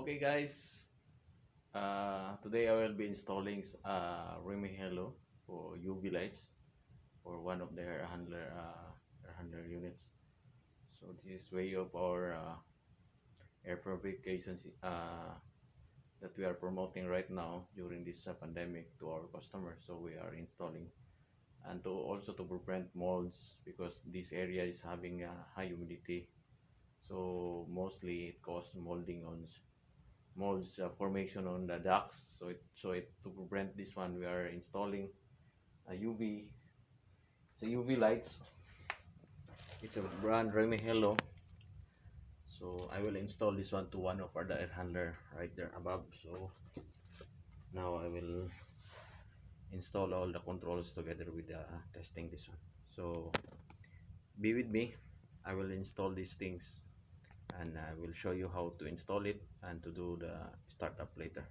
Okay guys, today I will be installing Remy Hello for UV lights for one of their handler units. So this is way of our air purification that we are promoting right now during this pandemic to our customers. So we are installing and to also to prevent molds because this area is having high humidity. So mostly it causes molds formation on the ducts. So it to prevent this one, we are installing a UV. It's a UV lights. It's a brand Remy Hello. So I will install this one to one of our air handler right there above. So now I will install all the controls together with testing this one. So be with me. I will install these things and I will show you how to install it and to do the startup later.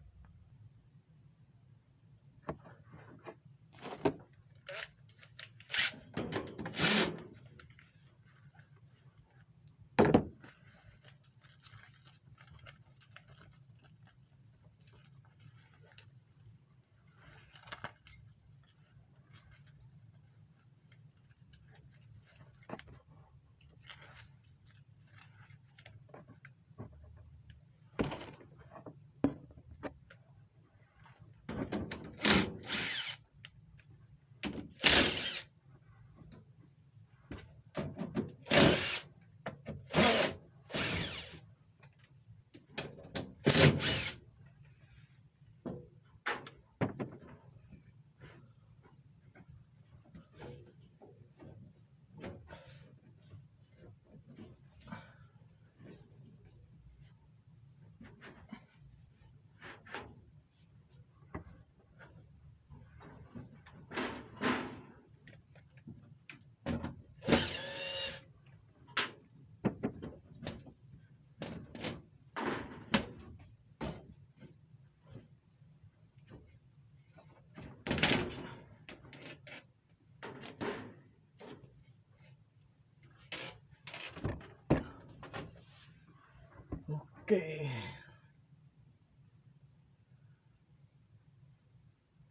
Okay.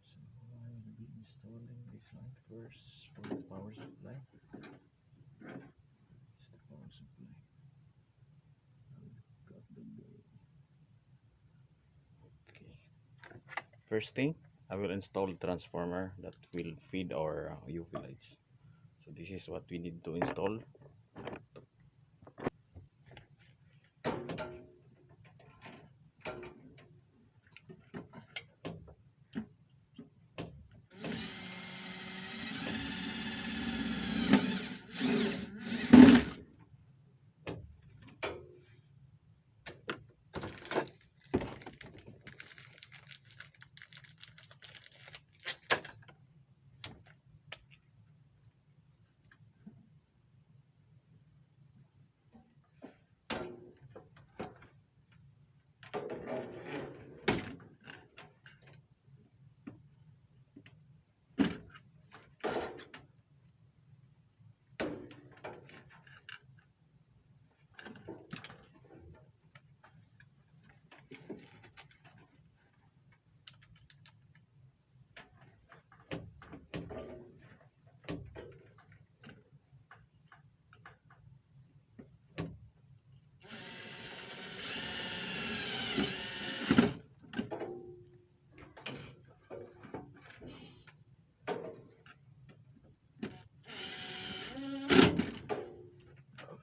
So I will be installing this one first for the power supply. It's the power supply. Got the bill. Okay. First thing, I will install the transformer that will feed our UV lights. So this is what we need to install.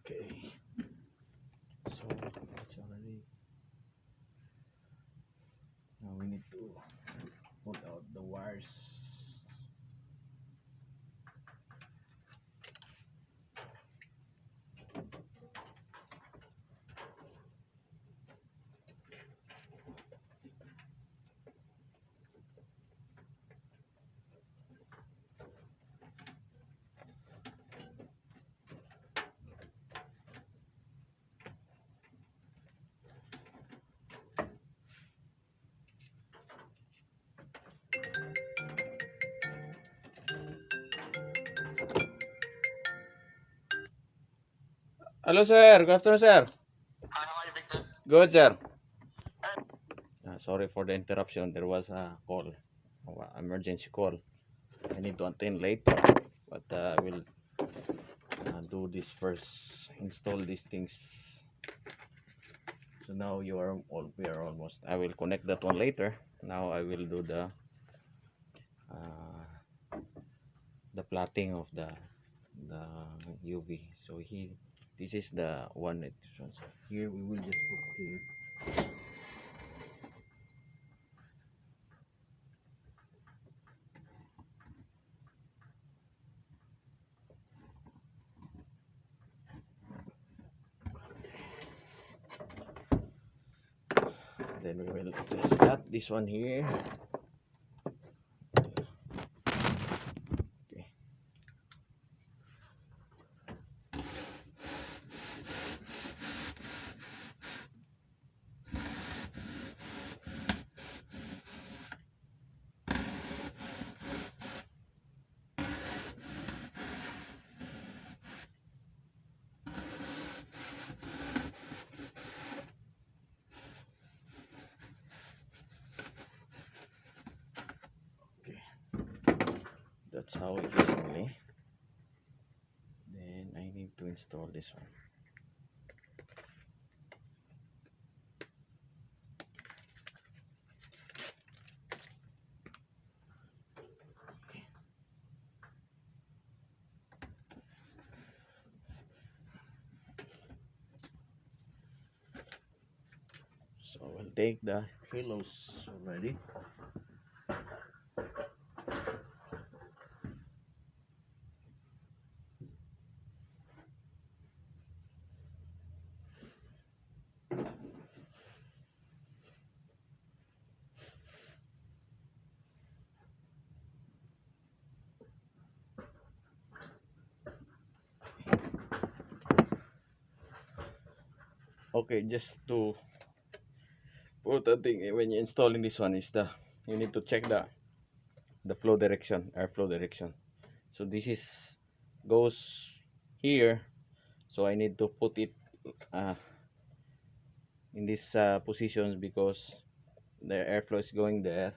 Okay. So it's already. Now we need to put out the wires. Hello, sir. Good afternoon, sir. Hi, how are you, Victor? Good, sir. Sorry for the interruption. There was a call, emergency call. I need to attend later, but I will do this first. Install these things. So now we are almost. I will connect that one later. Now I will do uh, the plotting of the UV. So this is the one that here we will just put here. Then we will just cut this one here. Okay. That's how it is only. Then I need to install this one. So we'll take the halos already. Okay, just to put a thing when you're installing this one is you need to check the flow direction, airflow direction. So this is goes here, so I need to put it in this positions because the airflow is going there,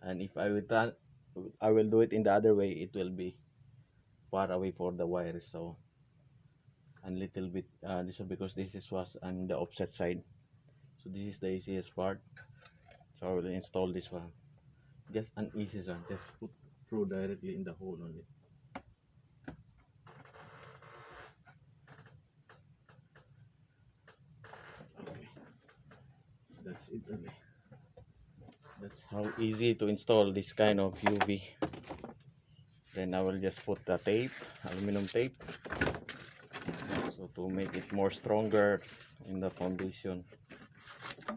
and if I will do it in the other way, it will be far away for the wire. So a little bit this one, because was on the offset side. So this is the easiest part. So I will install this one. Just an easy one. Just put through directly in the hole only. Okay. That's it only. That's how easy to install this kind of UV. Then I will just put the tape, aluminum tape, so to make it more stronger in the foundation. I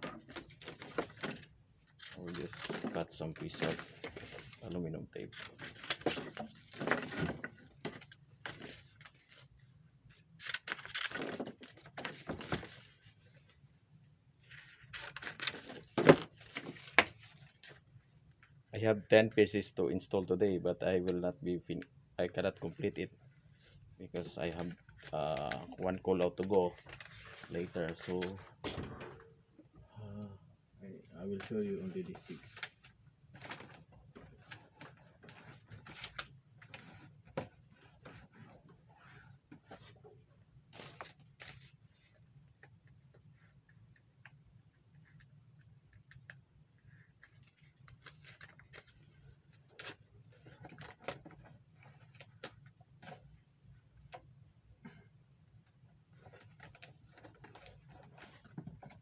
will just cut some piece of aluminum tape. I have 10 pieces to install today, but I will not be I cannot complete it because I have one call out to go later. So I will show you only these things.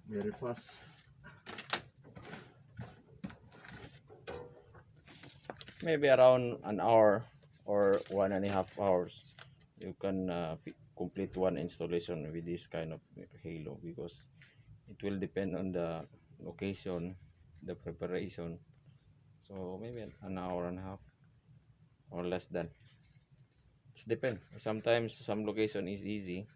Very fast. Maybe around an hour or 1.5 hours you can complete one installation with this kind of halo, because it will depend on the location, the preparation. So maybe an hour and a half or less than. It depends. Sometimes some location is easy,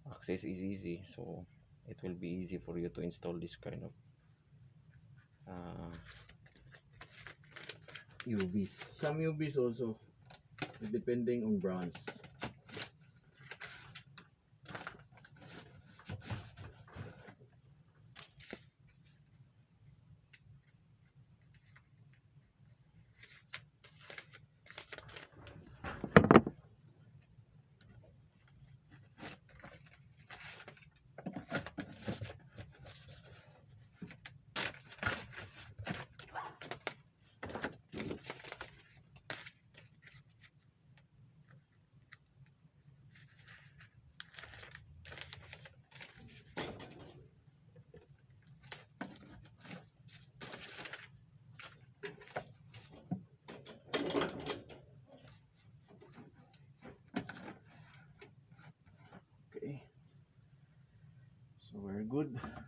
access is easy, so it will be easy for you to install this kind of UVs. Some UVs also, depending on brands.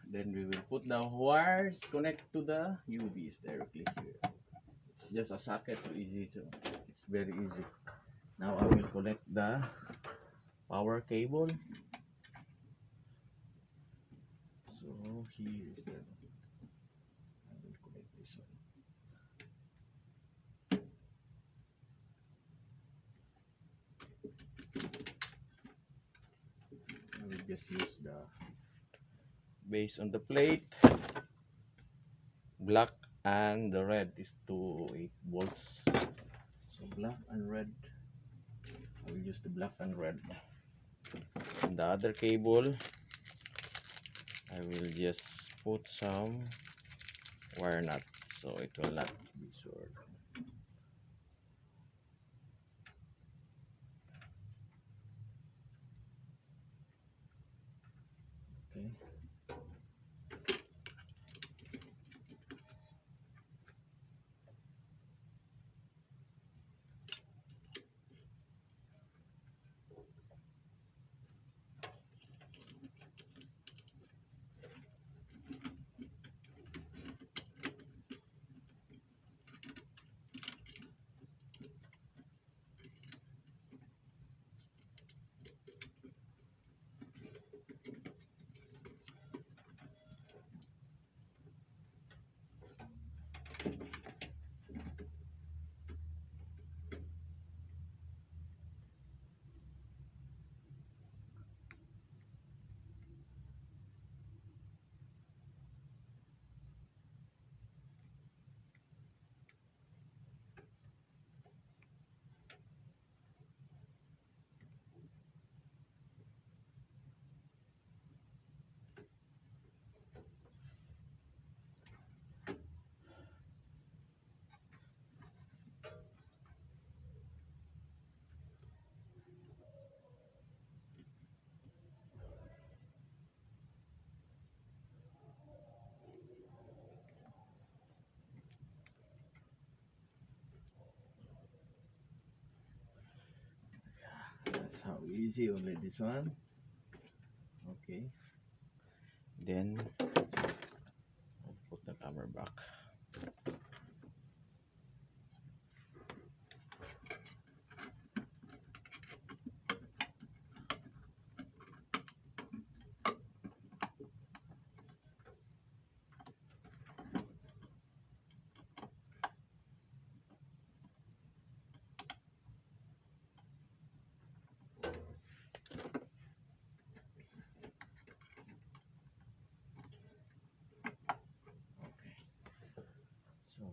Then we will put the wires connect to the UVs directly here. It's just a socket, so easy. So it's very easy. Now I will connect the power cable. So here is the. I will connect this one. I will just use the base on the plate. Black and the red is 2 8 volts. So black and red. I will use the black and red. And the other cable, I will just put some wire nut so it will not be short. Okay. That's how easy only this one. Okay. Then I'll put the camera back. So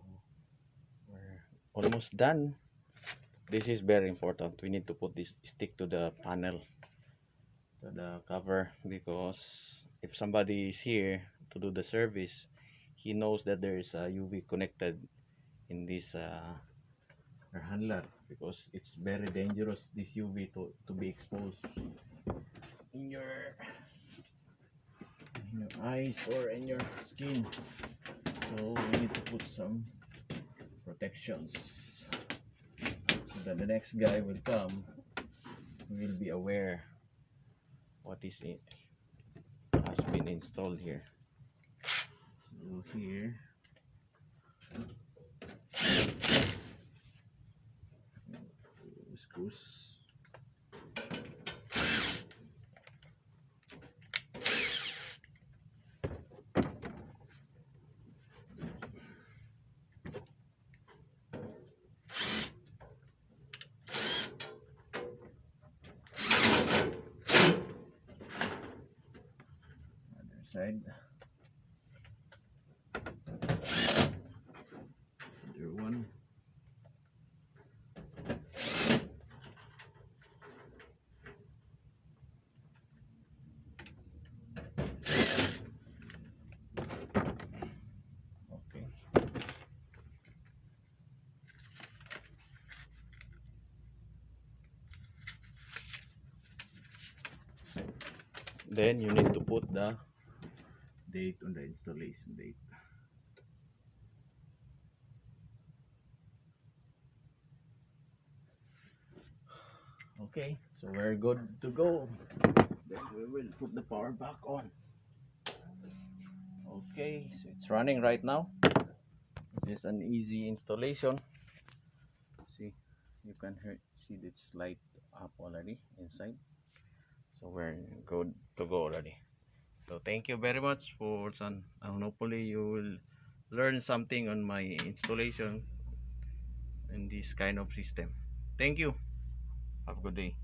we're almost done. This is very important. We need to put this stick to the panel, to the cover, because if somebody is here to do the service, he knows that there is a UV connected in this air handler, because it's very dangerous, this UV, to be exposed in your eyes or in your skin. So we need to put some protections so that the next guy will come, will be aware what is it has been installed here. So here screws. Other side. Other one. Okay. Then you need to put the date on the installation date. Okay, so we're good to go. Then we will put the power back on. Okay, so it's running right now. This is an easy installation. See, you can see it's light up already inside. So we're good to go already. So thank you very much for Sun. Hopefully you will learn something on my installation in this kind of system. Thank you. Have a good day.